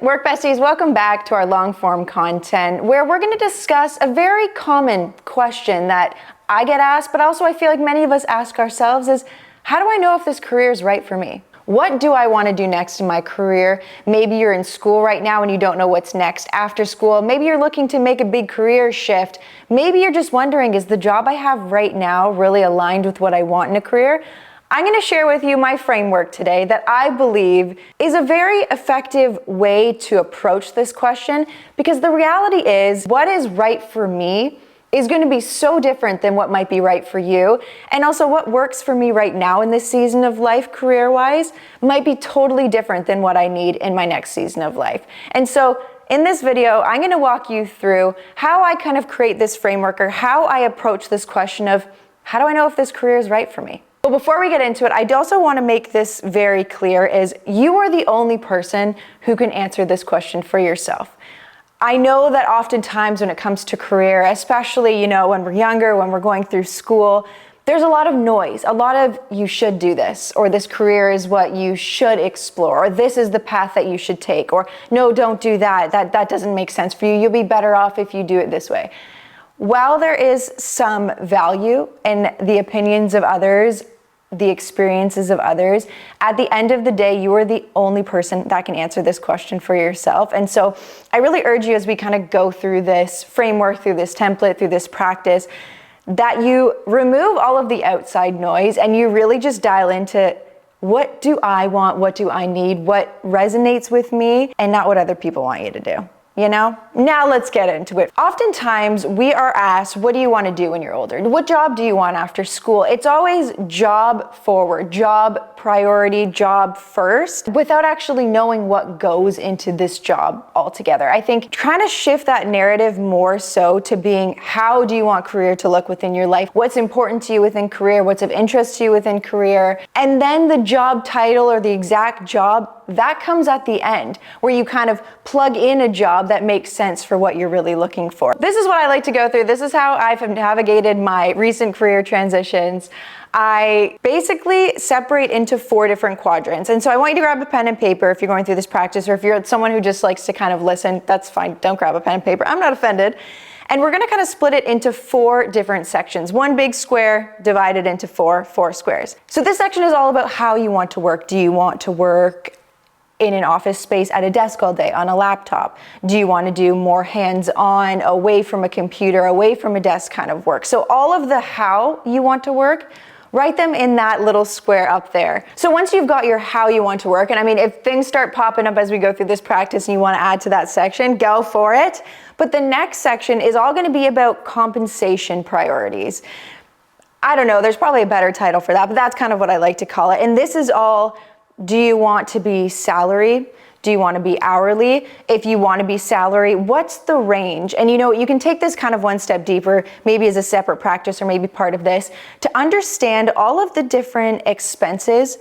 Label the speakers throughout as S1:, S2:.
S1: Work besties, welcome back to our long form content where we're going to discuss a very common question that I get asked, but also I feel like many of us ask ourselves is, how do I know if this career is right for me? What do I want to do next in my career? Maybe you're in school right now and you don't know what's next after school. Maybe you're looking to make a big career shift. Maybe you're just wondering, is the job I have right now really aligned with what I want in a career? I'm going to share with you my framework today that I believe is a very effective way to approach this question, because the reality is what is right for me is going to be so different than what might be right for you. And also what works for me right now in this season of life career-wise might be totally different than what I need in my next season of life. And so in this video, I'm going to walk you through how I kind of create this framework, or how I approach this question of how do I know if this career is right for me? But before we get into it, I also want to make this very clear is you are the only person who can answer this question for yourself. I know that oftentimes when it comes to career, especially, when we're younger, when we're going through school, there's a lot of noise, a lot of you should do this, or this career is what you should explore, or this is the path that you should take, or no, don't do that. That doesn't make sense for you. You'll be better off if you do it this way. While there is some value in the opinions of others, the experiences of others, at the end of the day, you are the only person that can answer this question for yourself. And so I really urge you, as we kind of go through this framework, through this template, through this practice, that you remove all of the outside noise and you really just dial into what do I want, what do I need, what resonates with me, and not what other people want you to do. Now let's get into it. Oftentimes we are asked, what do you want to do when you're older? What job do you want after school? It's always job forward, job priority, job first, without actually knowing what goes into this job altogether. I think trying to shift that narrative more so to being, how do you want career to look within your life? What's important to you within career? What's of interest to you within career? And then the job title or the exact job, that comes at the end, where you kind of plug in a job that makes sense for what you're really looking for. This is what I like to go through. This is how I've navigated my recent career transitions. I basically separate into 4 different quadrants. And so I want you to grab a pen and paper if you're going through this practice, or if you're someone who just likes to kind of listen, that's fine. Don't grab a pen and paper. I'm not offended. And we're going to kind of split it into 4 different sections. One big square divided into 4 squares. So this section is all about how you want to work. Do you want to work in an office space at a desk all day on a laptop? Do you want to do more hands-on, away from a computer, away from a desk kind of work? So all of the how you want to work, write them in that little square up there. So once you've got your how you want to work, and I mean, if things start popping up as we go through this practice and you want to add to that section, go for it. But the next section is all going to be about compensation priorities. I don't know, there's probably a better title for that, but that's kind of what I like to call it. And this is all, do you want to be salary? Do you want to be hourly? If you want to be salary, what's the range? And you can take this kind of one step deeper, maybe as a separate practice or maybe part of this, to understand all of the different expenses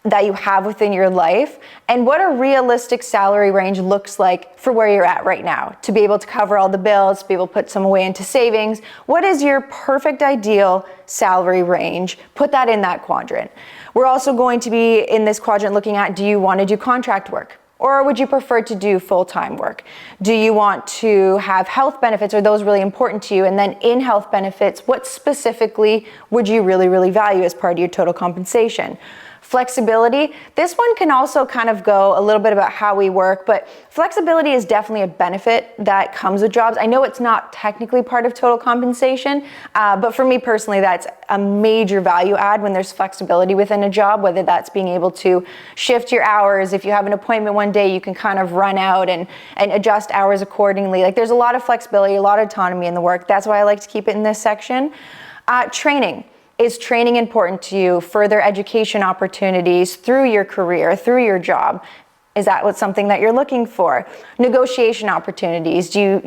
S1: that you have within your life and what a realistic salary range looks like for where you're at right now, to be able to cover all the bills, to be able to put some away into savings. What is your perfect ideal salary range? Put that in that quadrant. We're also going to be in this quadrant looking at, do you want to do contract work? Or would you prefer to do full-time work? Do you want to have health benefits? Are those really important to you? And then in health benefits, what specifically would you really, really value as part of your total compensation? Flexibility, this one can also kind of go a little bit about how we work, but flexibility is definitely a benefit that comes with jobs. I know it's not technically part of total compensation, but for me personally, that's a major value add when there's flexibility within a job, whether that's being able to shift your hours. If you have an appointment one day, you can kind of run out and adjust hours accordingly. Like, there's a lot of flexibility, a lot of autonomy in the work. That's why I like to keep it in this section. Training. Is training important to you? Further education opportunities through your career, through your job? Is that something that you're looking for? Negotiation opportunities. Do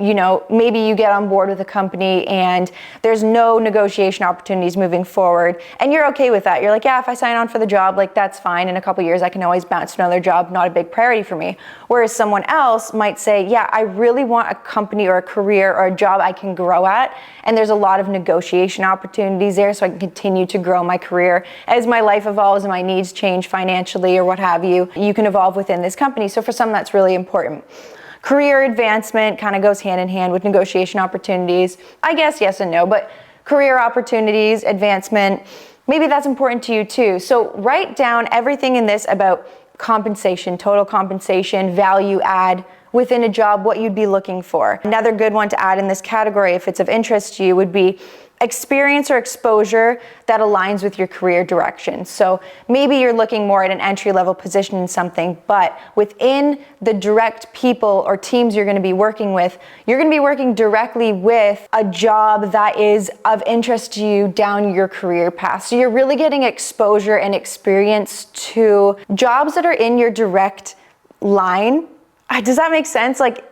S1: maybe you get on board with a company and there's no negotiation opportunities moving forward and you're okay with that. You're like, yeah, if I sign on for the job, that's fine. In a couple of years, I can always bounce to another job, not a big priority for me. Whereas someone else might say, yeah, I really want a company or a career or a job I can grow at. And there's a lot of negotiation opportunities there so I can continue to grow my career as my life evolves and my needs change financially or what have you. You can evolve within this this company. So for some, that's really important. Career advancement kind of goes hand in hand with negotiation opportunities. I guess yes and no, but career opportunities, advancement, maybe that's important to you too. So write down everything in this about compensation, total compensation, value add within a job, what you'd be looking for. Another good one to add in this category, if it's of interest to you, would be experience or exposure that aligns with your career direction. So maybe you're looking more at an entry-level position in something, but within the direct people or teams you're going to be working with, you're going to be working directly with a job that is of interest to you down your career path. So you're really getting exposure and experience to jobs that are in your direct line. Does that make sense? Like,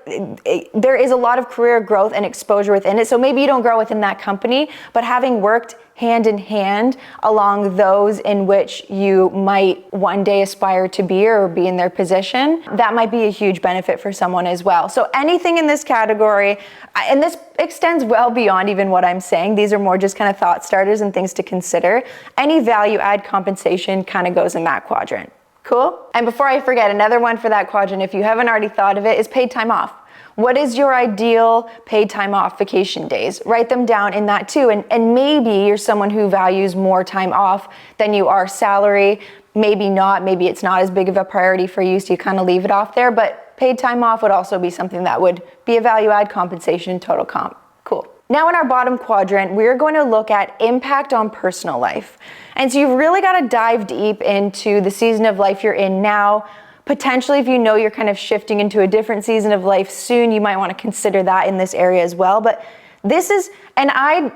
S1: there is a lot of career growth and exposure within it. So maybe you don't grow within that company, but having worked hand in hand along those in which you might one day aspire to be or be in their position, that might be a huge benefit for someone as well. So anything in this category, and this extends well beyond even what I'm saying. These are more just kind of thought starters and things to consider. Any value add compensation kind of goes in that quadrant. Cool? And before I forget, another one for that quadrant, if you haven't already thought of it, is paid time off. What is your ideal paid time off vacation days? Write them down in that too. And maybe you're someone who values more time off than you are salary. Maybe not. Maybe it's not as big of a priority for you, so you kind of leave it off there. But paid time off would also be something that would be a value add compensation, total comp. Cool. Now in our bottom quadrant, we're going to look at impact on personal life. And so you've really got to dive deep into the season of life you're in now. Potentially, if you know you're kind of shifting into a different season of life soon, you might want to consider that in this area as well. But this is, and I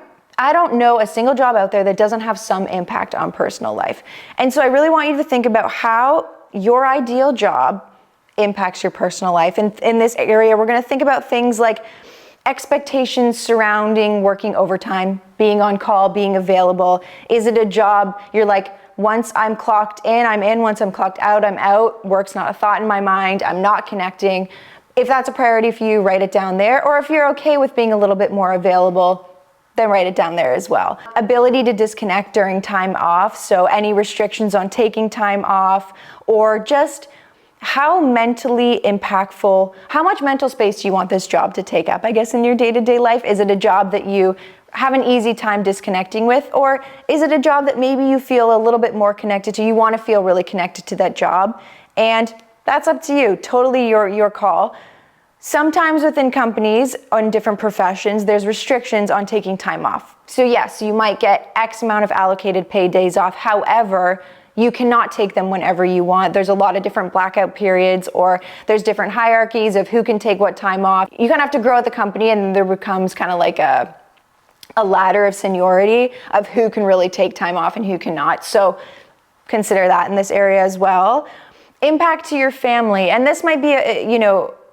S1: don't know a single job out there that doesn't have some impact on personal life. And so I really want you to think about how your ideal job impacts your personal life. And in this area, we're going to think about things like expectations surrounding working overtime, being on call, being available. Is it a job you're like, once I'm clocked in, I'm in. Once I'm clocked out, I'm out. Work's not a thought in my mind. I'm not connecting. If that's a priority for you, write it down there. Or if you're okay with being a little bit more available, then write it down there as well. Ability to disconnect during time off. So any restrictions on taking time off, or just how mentally impactful, how much mental space do you want this job to take up? I guess in your day-to-day life, is it a job that you have an easy time disconnecting with? Or is it a job that maybe you feel a little bit more connected to? You want to feel really connected to that job. And that's up to you, totally your call. Sometimes within companies, on different professions, there's restrictions on taking time off. So yes, you might get X amount of allocated paid days off. However, you cannot take them whenever you want. There's a lot of different blackout periods, or there's different hierarchies of who can take what time off. You kind of have to grow at the company, and there becomes kind of like a ladder of seniority of who can really take time off and who cannot. So consider that in this area as well. Impact to your family. And this might be,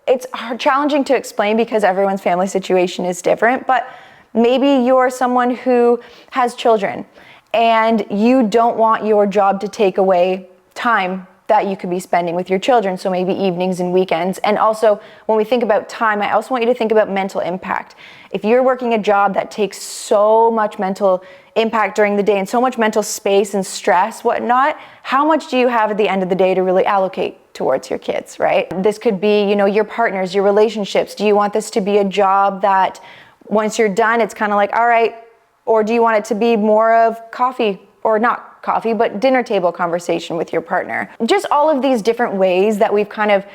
S1: it's challenging to explain because everyone's family situation is different, but maybe you're someone who has children and you don't want your job to take away time that you could be spending with your children. So maybe evenings and weekends. And also when we think about time, I also want you to think about mental impact. If you're working a job that takes so much mental impact during the day and so much mental space and stress, whatnot, how much do you have at the end of the day to really allocate towards your kids, right? This could be, your partners, your relationships. Do you want this to be a job that once you're done, it's kind of like, all right, or do you want it to be more of coffee, or not coffee, but dinner table conversation with your partner? Just all of these different ways that we've kind of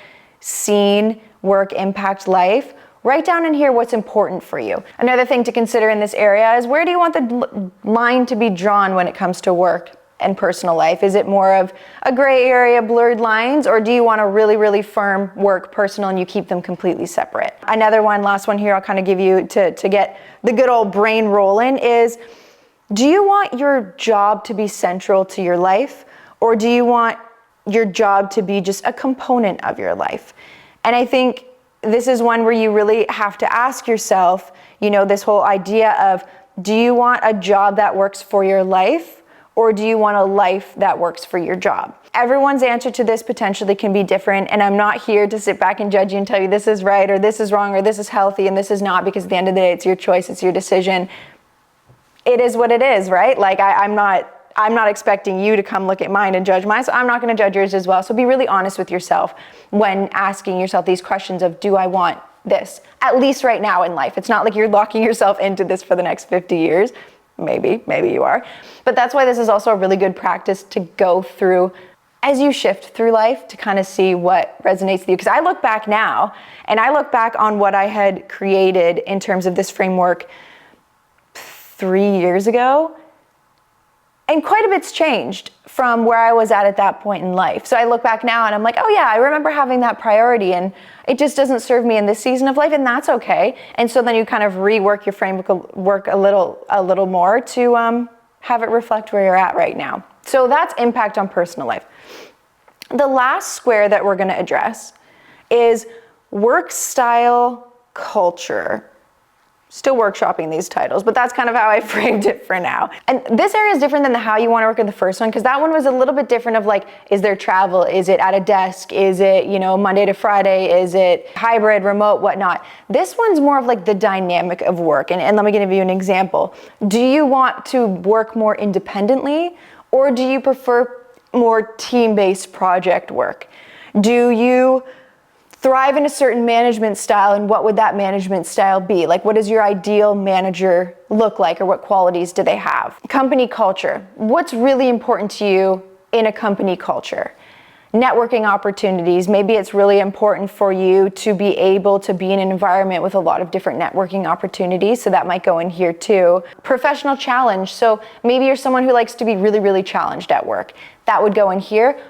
S1: seen work impact life. Write down in here what's important for you. Another thing to consider in this area is, where do you want the line to be drawn when it comes to work and personal life? Is it more of a gray area, blurred lines, or do you want a really, really firm work, personal, and you keep them completely separate? Another one, last one here, I'll kind of give you to get the good old brain rolling is, do you want your job to be central to your life, or do you want your job to be just a component of your life? And I think this is one where you really have to ask yourself, this whole idea of, do you want a job that works for your life, or do you want a life that works for your job? Everyone's answer to this potentially can be different, and I'm not here to sit back and judge you and tell you this is right, or this is wrong, or this is healthy, and this is not, because at the end of the day, it's your choice, it's your decision. It is what it is, right? Like, I'm not expecting you to come look at mine and judge mine, so I'm not going to judge yours as well. So be really honest with yourself when asking yourself these questions of, do I want this? At least right now in life. It's not like you're locking yourself into this for the next 50 years. Maybe you are. But that's why this is also a really good practice to go through as you shift through life, to kind of see what resonates with you. Because I look back now, and I look back on what I had created in terms of this framework 3 years ago, and quite a bit's changed from where I was at that point in life. So I look back now and I'm like, oh yeah, I remember having that priority, and it just doesn't serve me in this season of life, and that's okay. And so then you kind of rework your framework a little more to have it reflect where you're at right now. So that's impact on personal life. The last square that we're going to address is work style culture. Still workshopping these titles, but that's kind of how I framed it for now. And this area is different than the how you want to work in the first one, because that one was a little bit different of like, is there travel? Is it at a desk? Is it, Monday to Friday? Is it hybrid, remote, whatnot? This one's more of like the dynamic of work. And let me give you an example. Do you want to work more independently, or do you prefer more team-based project work? Do you thrive in a certain management style, and what would that management style be? Like, what does your ideal manager look like, or what qualities do they have? Company culture. What's really important to you in a company culture? Networking opportunities. Maybe it's really important for you to be able to be in an environment with a lot of different networking opportunities, so that might go in here too. Professional challenge. So maybe you're someone who likes to be really, really challenged at work. That would go in here.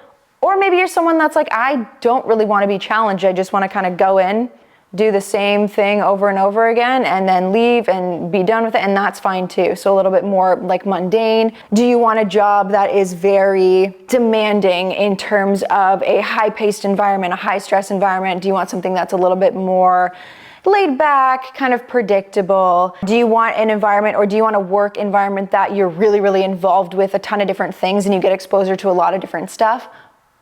S1: Or maybe you're someone that's like, I don't really want to be challenged. I just want to kind of go in, do the same thing over and over again, and then leave and be done with it, and that's fine too. So a little bit more like mundane. Do you want a job that is very demanding in terms of a high-paced environment, a high-stress environment? Do you want something that's a little bit more laid back, kind of predictable? Do you want an environment, or do you want a work environment that you're really, really involved with a ton of different things and you get exposure to a lot of different stuff?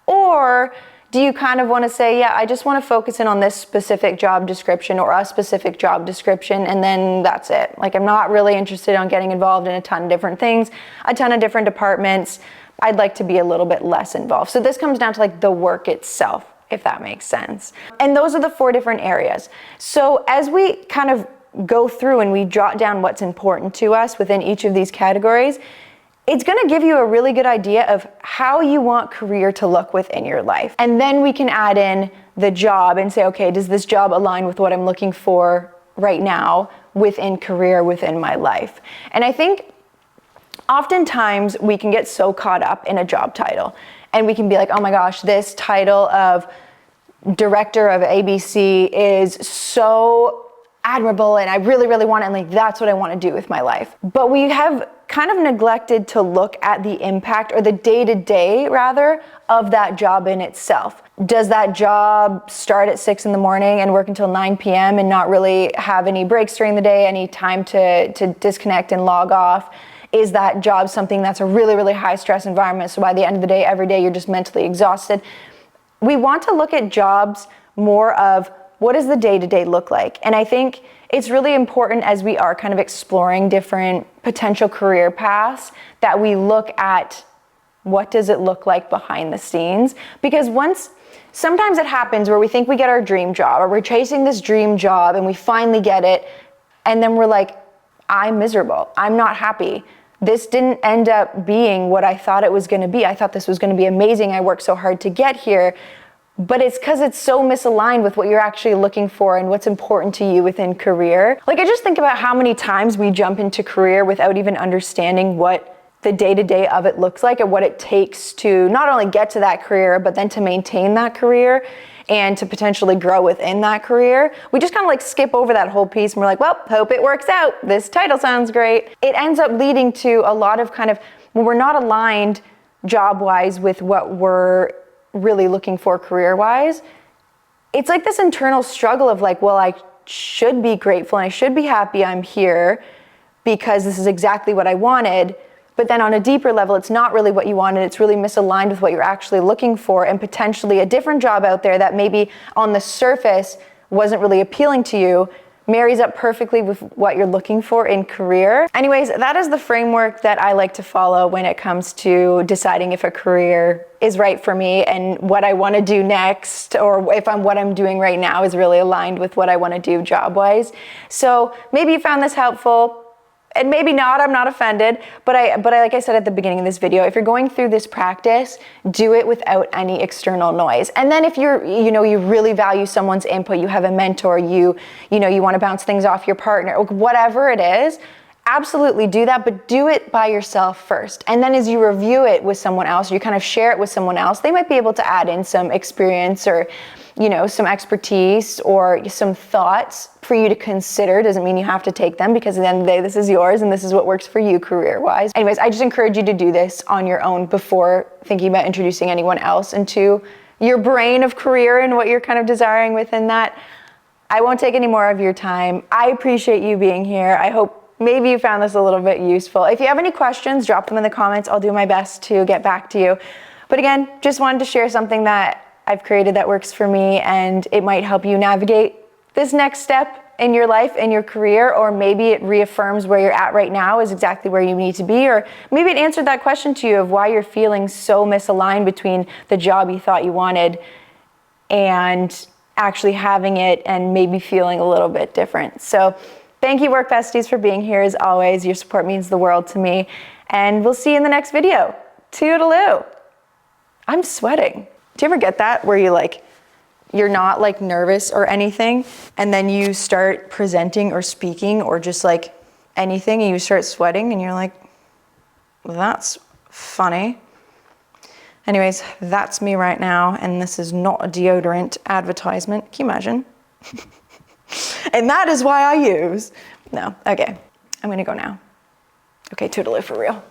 S1: Or do you kind of want to say, yeah, I just want to focus in on this specific job description or a specific job description, and then that's it. Like, I'm not really interested in getting involved in a ton of different things, a ton of different departments. I'd like to be a little bit less involved. So this comes down to like the work itself, if that makes sense. And those are the 4 different areas. So as we kind of go through and we jot down what's important to us within each of these categories, it's going to give you a really good idea of how you want career to look within your life. And then we can add in the job and say, okay, does this job align with what I'm looking for right now within career, within my life? And I think oftentimes we can get so caught up in a job title, and we can be like, oh my gosh, this title of director of ABC is so admirable, and I really, really want it, and like that's what I want to do with my life. But we have kind of neglected to look at the impact, or the day-to-day rather, of that job in itself. Does that job start at 6 a.m. and work until 9 p.m. and not really have any breaks during the day, any time to disconnect and log off? Is that job something that's a really, really high stress environment, so by the end of the day, every day you're just mentally exhausted? We want to look at jobs more of, what does the day-to-day look like? And I think it's really important, as we are kind of exploring different potential career paths, that we look at what does it look like behind the scenes. Because sometimes it happens where we think we get our dream job, or we're chasing this dream job and we finally get it, and then we're like, I'm miserable, I'm not happy. This didn't end up being what I thought it was gonna be. I thought this was gonna be amazing, I worked so hard to get here. But it's because it's so misaligned with what you're actually looking for and what's important to you within career. Like, I just think about how many times we jump into career without even understanding what the day-to-day of it looks like, and what it takes to not only get to that career, but then to maintain that career and to potentially grow within that career. We just kind of like skip over that whole piece, and we're like, well, hope it works out. This title sounds great. It ends up leading to a lot of kind of, when we're not aligned job-wise with what we're really looking for career-wise, it's like this internal struggle of like, well, I should be grateful and I should be happy I'm here because this is exactly what I wanted. But then on a deeper level, it's not really what you wanted. It's really misaligned with what you're actually looking for, and potentially a different job out there that maybe on the surface wasn't really appealing to you, marries up perfectly with what you're looking for in career. Anyways, that is the framework that I like to follow when it comes to deciding if a career is right for me and what I want to do next, or if what I'm doing right now is really aligned with what I want to do job-wise. So maybe you found this helpful. And maybe not, I'm not offended, but like I said at the beginning of this video, if you're going through this practice, do it without any external noise. And then if you really value someone's input, you have a mentor, you want to bounce things off your partner, whatever it is, absolutely do that, but do it by yourself first. And then as you review it with someone else, you kind of share it with someone else, they might be able to add in some experience or some expertise or some thoughts for you to consider. Doesn't mean you have to take them, because at the end of the day, this is yours and this is what works for you career-wise. Anyways, I just encourage you to do this on your own before thinking about introducing anyone else into your brain of career and what you're kind of desiring within that. I won't take any more of your time. I appreciate you being here. I hope maybe you found this a little bit useful. If you have any questions, drop them in the comments. I'll do my best to get back to you. But again, just wanted to share something that I've created that works for me, and it might help you navigate this next step in your life, in your career, or maybe it reaffirms where you're at right now is exactly where you need to be, or maybe it answered that question to you of why you're feeling so misaligned between the job you thought you wanted and actually having it and maybe feeling a little bit different. So thank you, work besties, for being here as always. Your support means the world to me, and we'll see you in the next video. Toodaloo. I'm sweating. Do you ever get that where you're not like nervous or anything, and then you start presenting or speaking or just like anything and you start sweating and you're like, well, that's funny. Anyways, that's me right now, and this is not a deodorant advertisement. Can you imagine? And that is why I use. No, okay, I'm gonna go now. Okay, toodaloo for real.